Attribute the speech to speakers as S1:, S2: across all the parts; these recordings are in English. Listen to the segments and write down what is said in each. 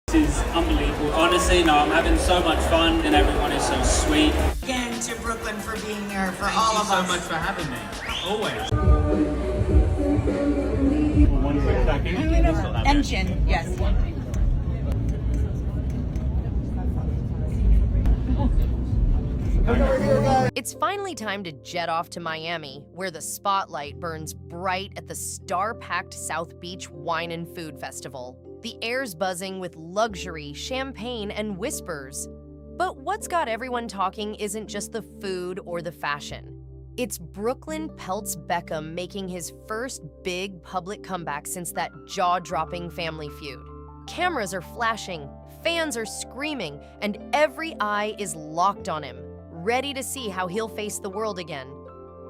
S1: This is unbelievable. Honestly, no, I'm having so much fun and everyone is so sweet.
S2: Again to Brooklyn for being here for all of us.
S1: Thank you so much for having me. Always. One quick second.
S2: Engine, yes.
S3: It's finally time to jet off to Miami, where the spotlight burns bright at the star-packed South Beach Wine and Food Festival. The air's buzzing with luxury, champagne, and whispers. But what's got everyone talking isn't just the food or the fashion. It's Brooklyn Peltz Beckham making his first big public comeback since that jaw-dropping family feud. Cameras are flashing, fans are screaming, and every eye is locked on him, ready to see how he'll face the world again.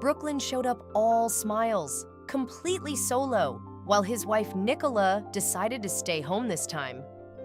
S3: Brooklyn showed up all smiles, completely solo, while his wife Nicola decided to stay home this time.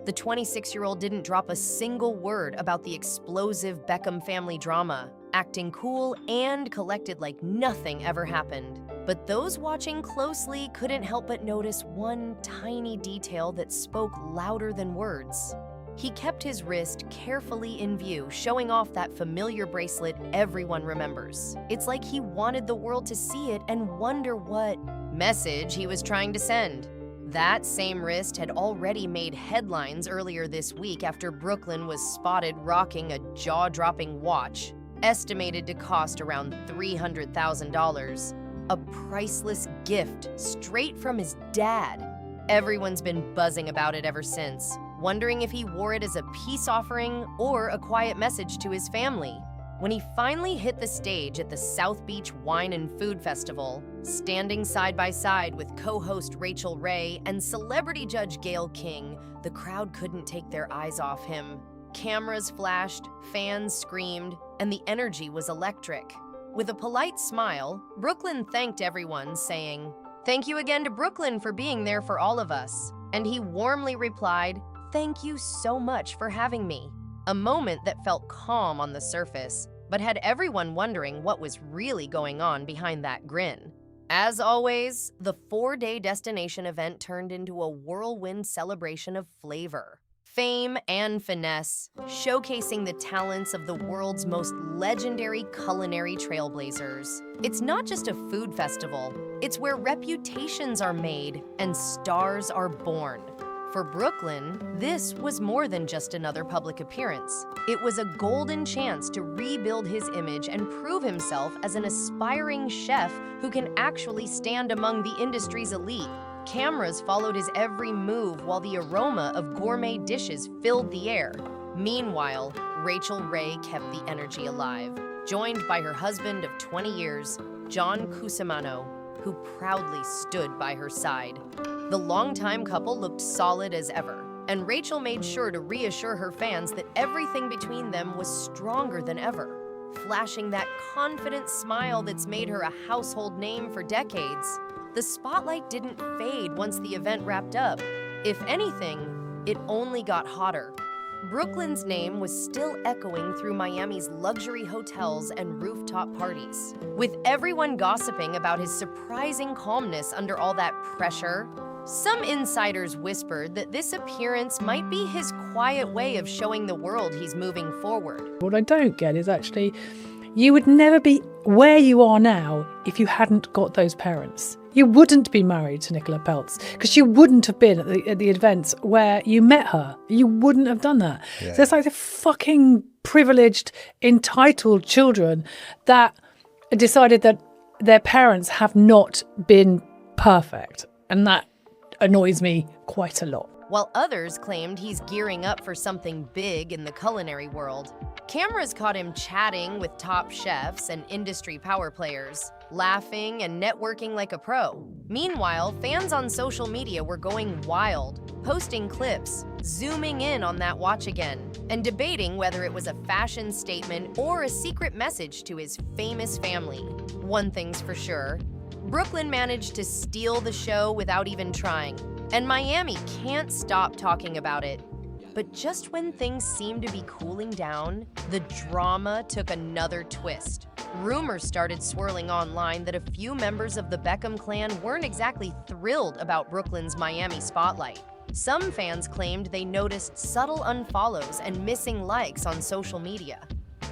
S3: The 26-year-old didn't drop a single word about the explosive Beckham family drama, acting cool and collected like nothing ever happened. But those watching closely couldn't help but notice one tiny detail that spoke louder than words. He kept his wrist carefully in view, showing off that familiar bracelet everyone remembers. It's like he wanted the world to see it and wonder what message he was trying to send. That same wrist had already made headlines earlier this week after Brooklyn was spotted rocking a jaw-dropping watch, estimated to cost around $300,000. A priceless gift straight from his dad. Everyone's been buzzing about it ever since, wondering if he wore it as a peace offering or a quiet message to his family. When he finally hit the stage at the South Beach Wine and Food Festival, standing side by side with co-host Rachel Ray and celebrity judge Gayle King, the crowd couldn't take their eyes off him. Cameras flashed, fans screamed, and the energy was electric. With a polite smile, Brooklyn thanked everyone, saying, "Thank you again to Brooklyn for being there for all of us." And he warmly replied, "Thank you so much for having me." A moment that felt calm on the surface, but had everyone wondering what was really going on behind that grin. As always, the 4-day destination event turned into a whirlwind celebration of flavor, fame, and finesse, showcasing the talents of the world's most legendary culinary trailblazers. It's not just a food festival, it's where reputations are made and stars are born. For Brooklyn, this was more than just another public appearance. It was a golden chance to rebuild his image and prove himself as an aspiring chef who can actually stand among the industry's elite. Cameras followed his every move while the aroma of gourmet dishes filled the air. Meanwhile, Rachel Ray kept the energy alive, joined by her husband of 20 years, John Cusimano, who proudly stood by her side. The longtime couple looked solid as ever, and Rachel made sure to reassure her fans that everything between them was stronger than ever, flashing that confident smile that's made her a household name for decades. The spotlight didn't fade once the event wrapped up. If anything, it only got hotter. Brooklyn's name was still echoing through Miami's luxury hotels and rooftop parties, with everyone gossiping about his surprising calmness under all that pressure. Some insiders whispered that this appearance might be his quiet way of showing the world he's moving forward.
S4: What I don't get is actually, you would never be where you are now if you hadn't got those parents. You wouldn't be married to Nicola Peltz because you wouldn't have been at the events where you met her. You wouldn't have done that. Yeah. So it's like the fucking privileged, entitled children that decided that their parents have not been perfect. And that annoys me quite a lot.
S3: While others claimed he's gearing up for something big in the culinary world. Cameras caught him chatting with top chefs and industry power players, laughing and networking like a pro. Meanwhile, fans on social media were going wild, posting clips, zooming in on that watch again, and debating whether it was a fashion statement or a secret message to his famous family. One thing's for sure, Brooklyn managed to steal the show without even trying, and Miami can't stop talking about it. But just when things seemed to be cooling down, the drama took another twist. Rumors started swirling online that a few members of the Beckham clan weren't exactly thrilled about Brooklyn's Miami spotlight. Some fans claimed they noticed subtle unfollows and missing likes on social media.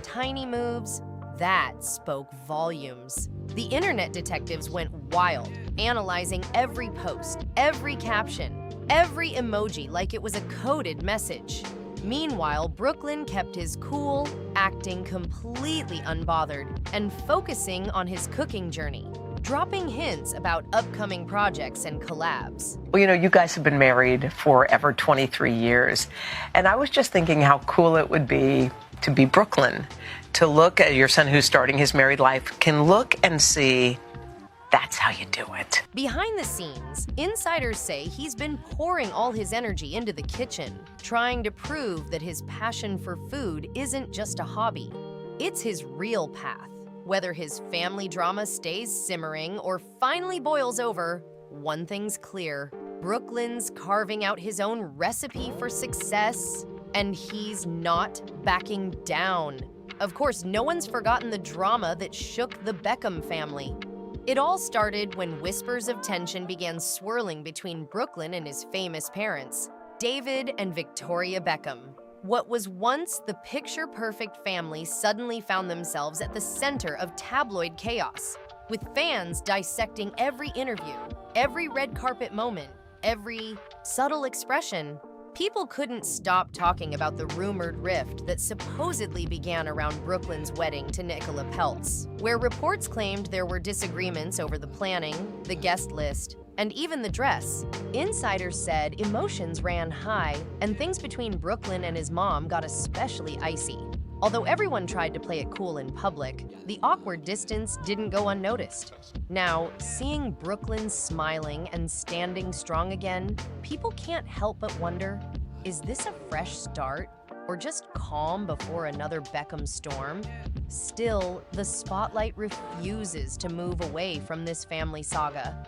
S3: Tiny moves, that spoke volumes. The internet detectives went wild, analyzing every post, every caption, every emoji like it was a coded message. Meanwhile, Brooklyn kept his cool, acting completely unbothered, and focusing on his cooking journey, dropping hints about upcoming projects and collabs.
S5: Well, you guys have been married forever, 23 years. And I was just thinking how cool it would be to be Brooklyn, to look at your son who's starting his married life, can look and see that's how you do it.
S3: Behind the scenes, insiders say he's been pouring all his energy into the kitchen, trying to prove that his passion for food isn't just a hobby. It's his real path. Whether his family drama stays simmering or finally boils over, one thing's clear. Brooklyn's carving out his own recipe for success, and he's not backing down. Of course, no one's forgotten the drama that shook the Beckham family. It all started when whispers of tension began swirling between Brooklyn and his famous parents, David and Victoria Beckham. What was once the picture-perfect family suddenly found themselves at the center of tabloid chaos, with fans dissecting every interview, every red carpet moment, every subtle expression. People couldn't stop talking about the rumored rift that supposedly began around Brooklyn's wedding to Nicola Peltz, where reports claimed there were disagreements over the planning, the guest list, and even the dress. Insiders said emotions ran high, and things between Brooklyn and his mom got especially icy. Although everyone tried to play it cool in public, the awkward distance didn't go unnoticed. Now, seeing Brooklyn smiling and standing strong again, people can't help but wonder, is this a fresh start? Or just calm before another Beckham storm? Still, the spotlight refuses to move away from this family saga.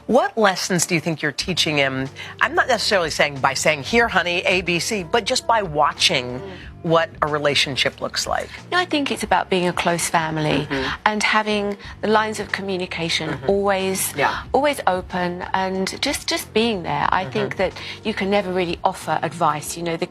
S5: What lessons do you think you're teaching him? I'm not necessarily saying by saying, here, honey, ABC, but just by watching what a relationship looks like.
S6: I think it's about being a close family and having the lines of communication always open and just being there. I think that you can never really offer advice. The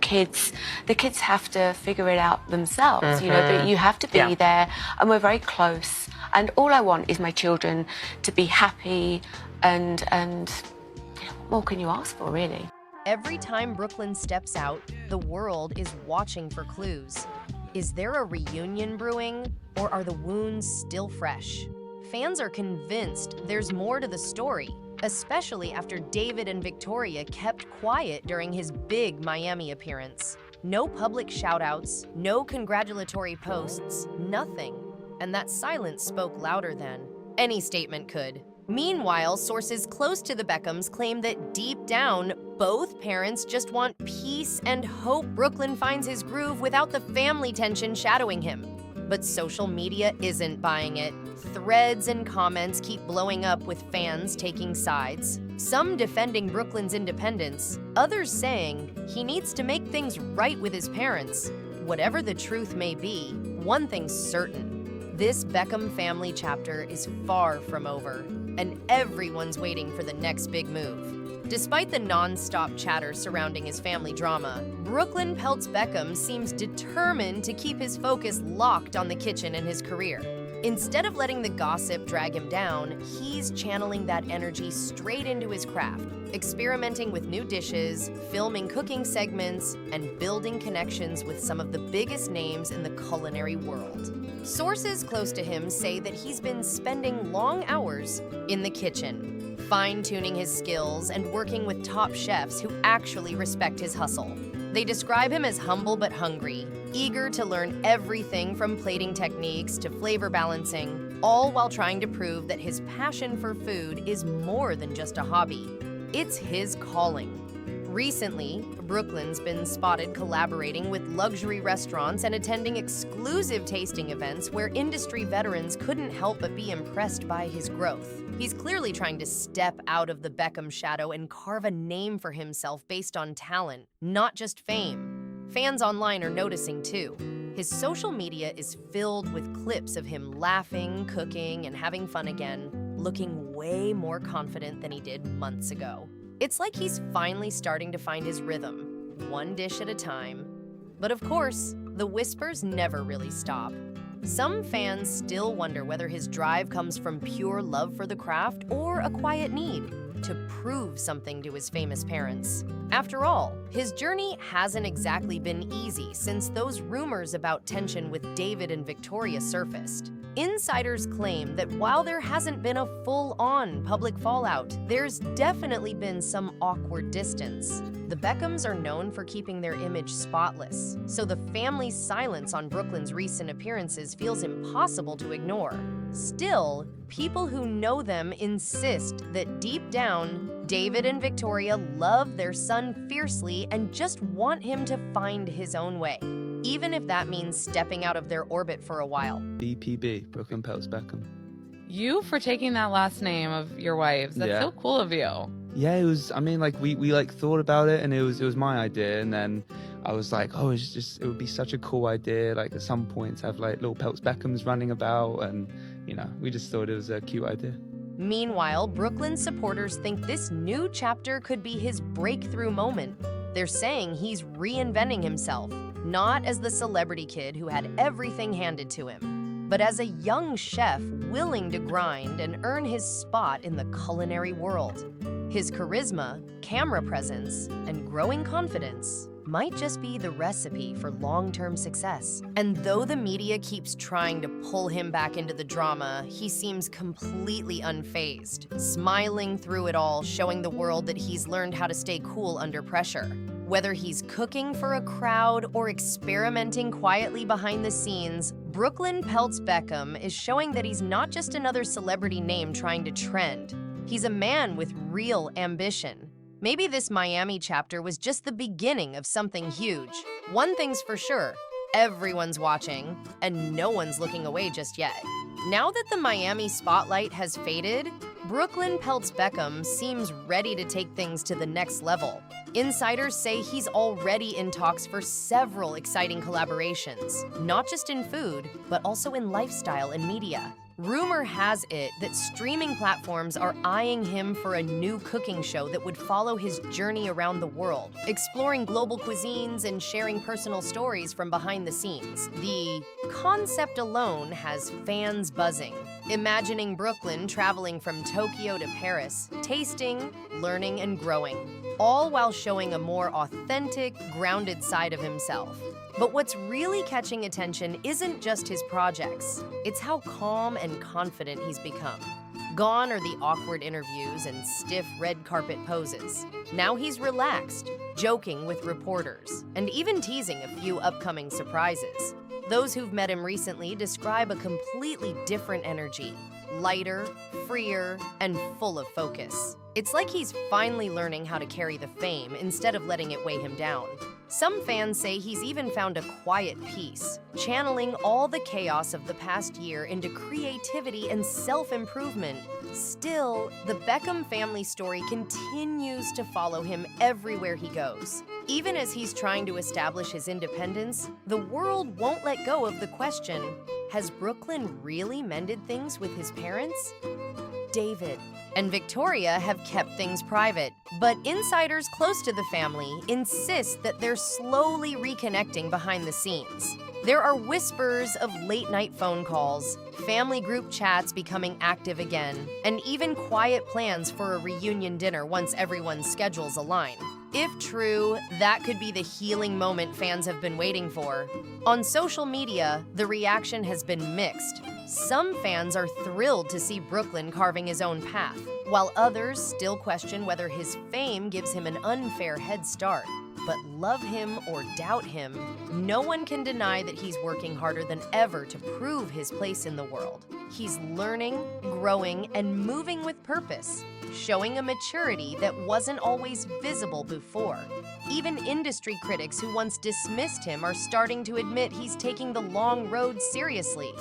S6: kids have to figure it out themselves, but you have to be there, and we're very close. And all I want is my children to be happy and what more can you ask for, really?
S3: Every time Brooklyn steps out, the world is watching for clues. Is there a reunion brewing, or are the wounds still fresh? Fans are convinced there's more to the story, especially after David and Victoria kept quiet during his big Miami appearance. No public shout-outs, no congratulatory posts, nothing. And that silence spoke louder than any statement could. Meanwhile, sources close to the Beckhams claim that deep down, both parents just want peace and hope Brooklyn finds his groove without the family tension shadowing him. But social media isn't buying it. Threads and comments keep blowing up with fans taking sides. Some defending Brooklyn's independence, others saying he needs to make things right with his parents. Whatever the truth may be, one thing's certain. This Beckham family chapter is far from over, and everyone's waiting for the next big move. Despite the non-stop chatter surrounding his family drama, Brooklyn Peltz Beckham seems determined to keep his focus locked on the kitchen and his career. Instead of letting the gossip drag him down, he's channeling that energy straight into his craft, experimenting with new dishes, filming cooking segments, and building connections with some of the biggest names in the culinary world. Sources close to him say that he's been spending long hours in the kitchen, fine-tuning his skills and working with top chefs who actually respect his hustle. They describe him as humble but hungry, eager to learn everything from plating techniques to flavor balancing, all while trying to prove that his passion for food is more than just a hobby. It's his calling. Recently, Brooklyn's been spotted collaborating with luxury restaurants and attending exclusive tasting events where industry veterans couldn't help but be impressed by his growth. He's clearly trying to step out of the Beckham shadow and carve a name for himself based on talent, not just fame. Fans online are noticing too. His social media is filled with clips of him laughing, cooking, and having fun again, looking way more confident than he did months ago. It's like he's finally starting to find his rhythm, one dish at a time. But of course, the whispers never really stop. Some fans still wonder whether his drive comes from pure love for the craft or a quiet need to prove something to his famous parents. After all, his journey hasn't exactly been easy since those rumors about tension with David and Victoria surfaced. Insiders claim that while there hasn't been a full-on public fallout, there's definitely been some awkward distance. The Beckhams are known for keeping their image spotless, so the family's silence on Brooklyn's recent appearances feels impossible to ignore. Still, people who know them insist that deep down, David and Victoria love their son fiercely and just want him to find his own way, even if that means stepping out of their orbit for a while.
S7: BPB, Brooklyn Peltz Beckham.
S8: You for taking that last name of your wife's. That's so cool of you.
S7: Yeah, it was, I mean, like, we like thought about it, and it was my idea, and then I was like, oh, it would be such a cool idea, like, at some point to have, like, little Peltz Beckhams running about, and, you know, we just thought it was a cute idea.
S3: Meanwhile, Brooklyn supporters think this new chapter could be his breakthrough moment. They're saying he's reinventing himself, not as the celebrity kid who had everything handed to him, but as a young chef willing to grind and earn his spot in the culinary world. His charisma, camera presence, and growing confidence might just be the recipe for long-term success. And though the media keeps trying to pull him back into the drama, he seems completely unfazed, smiling through it all, showing the world that he's learned how to stay cool under pressure. Whether he's cooking for a crowd or experimenting quietly behind the scenes, Brooklyn Peltz Beckham is showing that he's not just another celebrity name trying to trend. He's a man with real ambition. Maybe this Miami chapter was just the beginning of something huge. One thing's for sure, everyone's watching, and no one's looking away just yet. Now that the Miami spotlight has faded, Brooklyn Peltz Beckham seems ready to take things to the next level. Insiders say he's already in talks for several exciting collaborations, not just in food, but also in lifestyle and media. Rumor has it that streaming platforms are eyeing him for a new cooking show that would follow his journey around the world, exploring global cuisines and sharing personal stories from behind the scenes. The concept alone has fans buzzing, imagining Brooklyn traveling from Tokyo to Paris, tasting, learning, and growing, all while showing a more authentic, grounded side of himself. But what's really catching attention isn't just his projects, it's how calm and confident he's become. Gone are the awkward interviews and stiff red carpet poses. Now he's relaxed, joking with reporters, and even teasing a few upcoming surprises. Those who've met him recently describe a completely different energy, lighter, freer, and full of focus. It's like he's finally learning how to carry the fame instead of letting it weigh him down. Some fans say he's even found a quiet peace, channeling all the chaos of the past year into creativity and self-improvement. Still, the Beckham family story continues to follow him everywhere he goes. Even as he's trying to establish his independence, the world won't let go of the question, has Brooklyn really mended things with his parents? David and Victoria have kept things private, but insiders close to the family insist that they're slowly reconnecting behind the scenes. There are whispers of late-night phone calls, family group chats becoming active again, and even quiet plans for a reunion dinner once everyone's schedules align. If true, that could be the healing moment fans have been waiting for. On social media, the reaction has been mixed. Some fans are thrilled to see Brooklyn carving his own path, while others still question whether his fame gives him an unfair head start. But love him or doubt him, no one can deny that he's working harder than ever to prove his place in the world. He's learning, growing, and moving with purpose, showing a maturity that wasn't always visible before. Even industry critics who once dismissed him are starting to admit he's taking the long road seriously.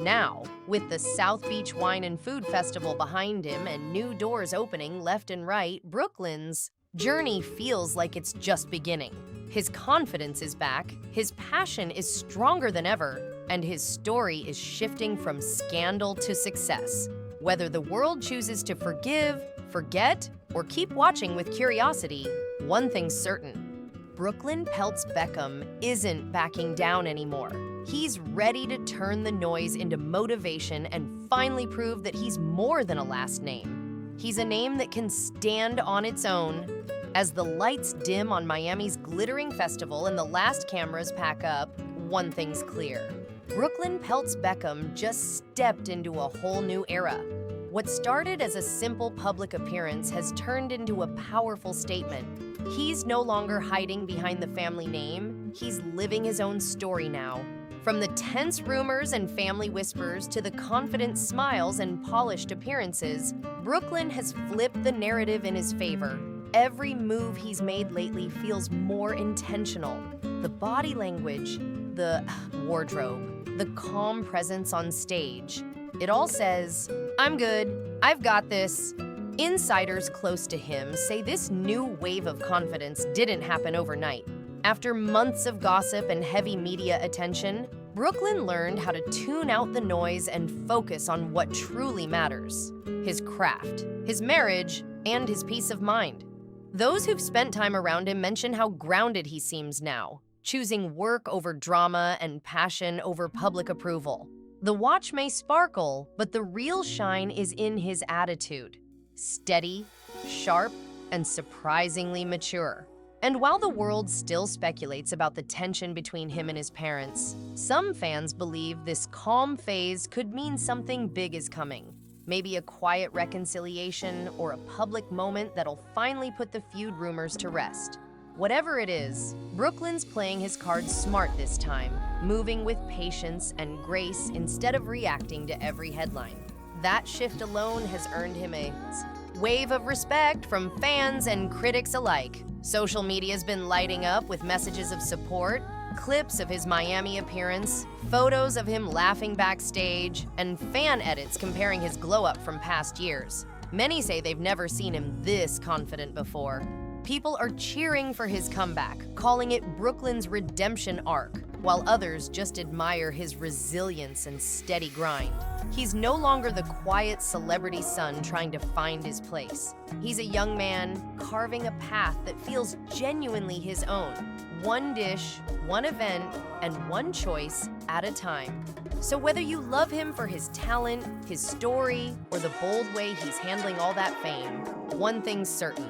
S3: Now, with the South Beach Wine and Food Festival behind him and new doors opening left and right, Brooklyn's journey feels like it's just beginning. His confidence is back, his passion is stronger than ever, and his story is shifting from scandal to success. Whether the world chooses to forgive, forget, or keep watching with curiosity, one thing's certain: Brooklyn Peltz Beckham isn't backing down anymore. He's ready to turn the noise into motivation and finally prove that he's more than a last name. He's a name that can stand on its own. As the lights dim on Miami's glittering festival and the last cameras pack up, one thing's clear: Brooklyn Peltz Beckham just stepped into a whole new era. What started as a simple public appearance has turned into a powerful statement. He's no longer hiding behind the family name. He's living his own story now. From the tense rumors and family whispers to the confident smiles and polished appearances, Brooklyn has flipped the narrative in his favor. Every move he's made lately feels more intentional. The body language, the wardrobe, the calm presence on stage. It all says, "I'm good, I've got this." Insiders close to him say this new wave of confidence didn't happen overnight. After months of gossip and heavy media attention, Brooklyn learned how to tune out the noise and focus on what truly matters: his craft, his marriage, and his peace of mind. Those who've spent time around him mention how grounded he seems now, choosing work over drama and passion over public approval. The watch may sparkle, but the real shine is in his attitude: steady, sharp, and surprisingly mature. And while the world still speculates about the tension between him and his parents, some fans believe this calm phase could mean something big is coming. Maybe a quiet reconciliation or a public moment that'll finally put the feud rumors to rest. Whatever it is, Brooklyn's playing his cards smart this time, moving with patience and grace instead of reacting to every headline. That shift alone has earned him a wave of respect from fans and critics alike. Social media's been lighting up with messages of support, clips of his Miami appearance, photos of him laughing backstage, and fan edits comparing his glow-up from past years. Many say they've never seen him this confident before. People are cheering for his comeback, calling it Brooklyn's redemption arc, while others just admire his resilience and steady grind. He's no longer the quiet celebrity son trying to find his place. He's a young man carving a path that feels genuinely his own. One dish, one event, and one choice at a time. So whether you love him for his talent, his story, or the bold way he's handling all that fame, one thing's certain: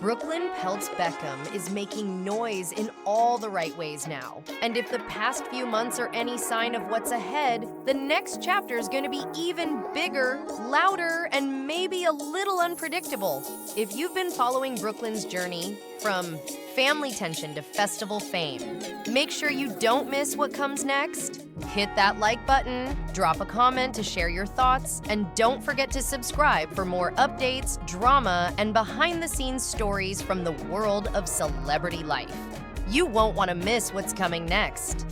S3: Brooklyn Peltz Beckham is making noise in all the right ways now. And if the past few months are any sign of what's ahead, the next chapter is going to be even bigger, louder, and maybe a little unpredictable. If you've been following Brooklyn's journey from family tension to festival fame, make sure you don't miss what comes next. Hit that like button, drop a comment to share your thoughts, and don't forget to subscribe for more updates, drama, and behind-the-scenes stories from the world of celebrity life. You won't want to miss what's coming next.